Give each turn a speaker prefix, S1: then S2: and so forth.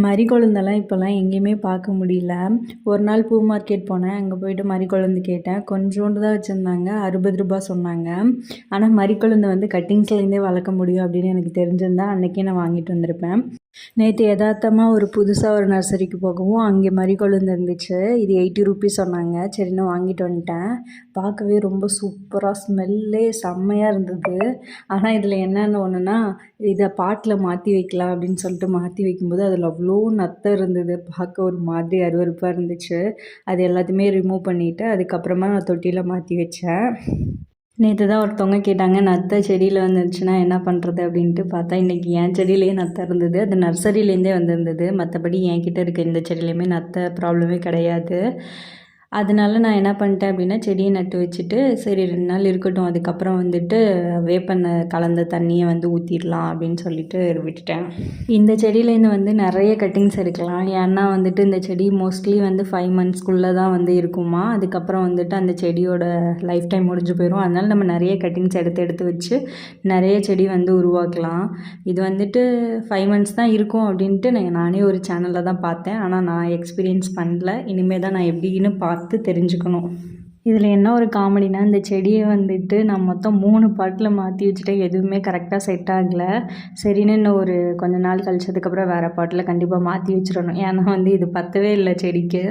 S1: மரிக்கொழுந்தெல்லாம் இப்போல்லாம் எங்கேயுமே பார்க்க முடியல. ஒரு நாள் பூ மார்க்கெட் போனேன். அங்கே போயிட்டு மரிக்கொழுந்து கேட்டேன். கொஞ்சோண்டு தான் வச்சுருந்தாங்க. ரூ. 60 சொன்னாங்க. ஆனால் மரிக்கொழுந்து வந்து கட்டிங்ஸ்லேருந்தே வளர்க்க முடியும் அப்படின்னு எனக்கு தெரிஞ்சிருந்தா அன்றைக்கே நான் வாங்கிட்டு வந்திருப்பேன். நேற்று யதார்த்தமாக புதுசாக ஒரு நர்சரிக்கு போகவும் அங்கே மரிக்கொழுந்து இருந்துச்சு. இது ₹80 சொன்னாங்க. சரின்னு வாங்கிட்டு வந்துட்டேன். பார்க்கவே ரொம்ப சூப்பராக ஸ்மெல்லே செம்மையாக இருந்தது. ஆனால் இதில் என்னென்ன ஒன்றுனா, இதை பாட்டில் மாற்றி வைக்கலாம் அப்படின்னு சொல்லிட்டு மாற்றி வைக்கும்போது அதில் அவ்வளோ நத்தை இருந்தது. பார்க்க ஒரு மாதிரி அருவருப்பாக இருந்துச்சு. அது எல்லாத்தையுமே ரிமூவ் பண்ணிவிட்டு அதுக்கப்புறமா நான் தொட்டியில் மாற்றி வச்சேன். நேற்று தான் ஒருத்தவங்க கேட்டாங்க, நத்தை செடியில் வந்துருச்சுன்னா என்ன பண்ணுறது அப்படின்ட்டு. பார்த்தா இன்றைக்கி என் செடியிலேயே நத்தை இருந்தது. அது நர்சரியிலேருந்தே வந்திருந்தது. மற்றபடி என்கிட்ட இருக்க எந்த செடியிலையுமே நத்தை ப்ராப்ளமே கிடையாது. அதனால நான் என்ன பண்ணிட்டேன் அப்படின்னா, செடியை நட்டு வச்சுட்டு சரி 2 நாள் இருக்கட்டும், அதுக்கப்புறம் வேப்பெண்ணெய் கலந்த தண்ணியை ஊற்றிடலாம் அப்படின்னு சொல்லிட்டு விட்டுட்டேன். இந்த செடியிலேருந்து நிறைய கட்டிங்ஸ் எடுக்கலாம். ஏன்னா இந்த செடி மோஸ்ட்லி 5 மந்த்ஸ்க்குள்ளே தான் இருக்குமா. அதுக்கப்புறம் அந்த செடியோட லைஃப் டைம் முடிஞ்சு போயிடும். அதனால் நம்ம நிறைய கட்டிங்ஸ் எடுத்து வச்சு நிறைய செடி உருவாக்கலாம். இது 5 மந்த்ஸ் தான் இருக்கும் அப்படின்ட்டு நானே ஒரு சேனலில் தான் பார்த்தேன். ஆனால் நான் எக்ஸ்பீரியன்ஸ் பண்ணல. இனிமேல் தான் நான் எப்படின்னு பார்த்து தெரிஞ்சுக்கணும். இதில் என்ன ஒரு காமெடினா, இந்த செடியை நான் மொத்தம் 3 பாட்டில் மாற்றி வச்சுட்டேன். எதுவுமே கரெக்டாக செட் ஆகலை. சரின்னு இன்னும் கொஞ்ச நாள் கழிச்சதுக்கப்புறம் வேறு பாட்டில் கண்டிப்பாக மாற்றி வச்சிடணும். ஏன்னா இது பத்தவே இல்லை செடிக்கு.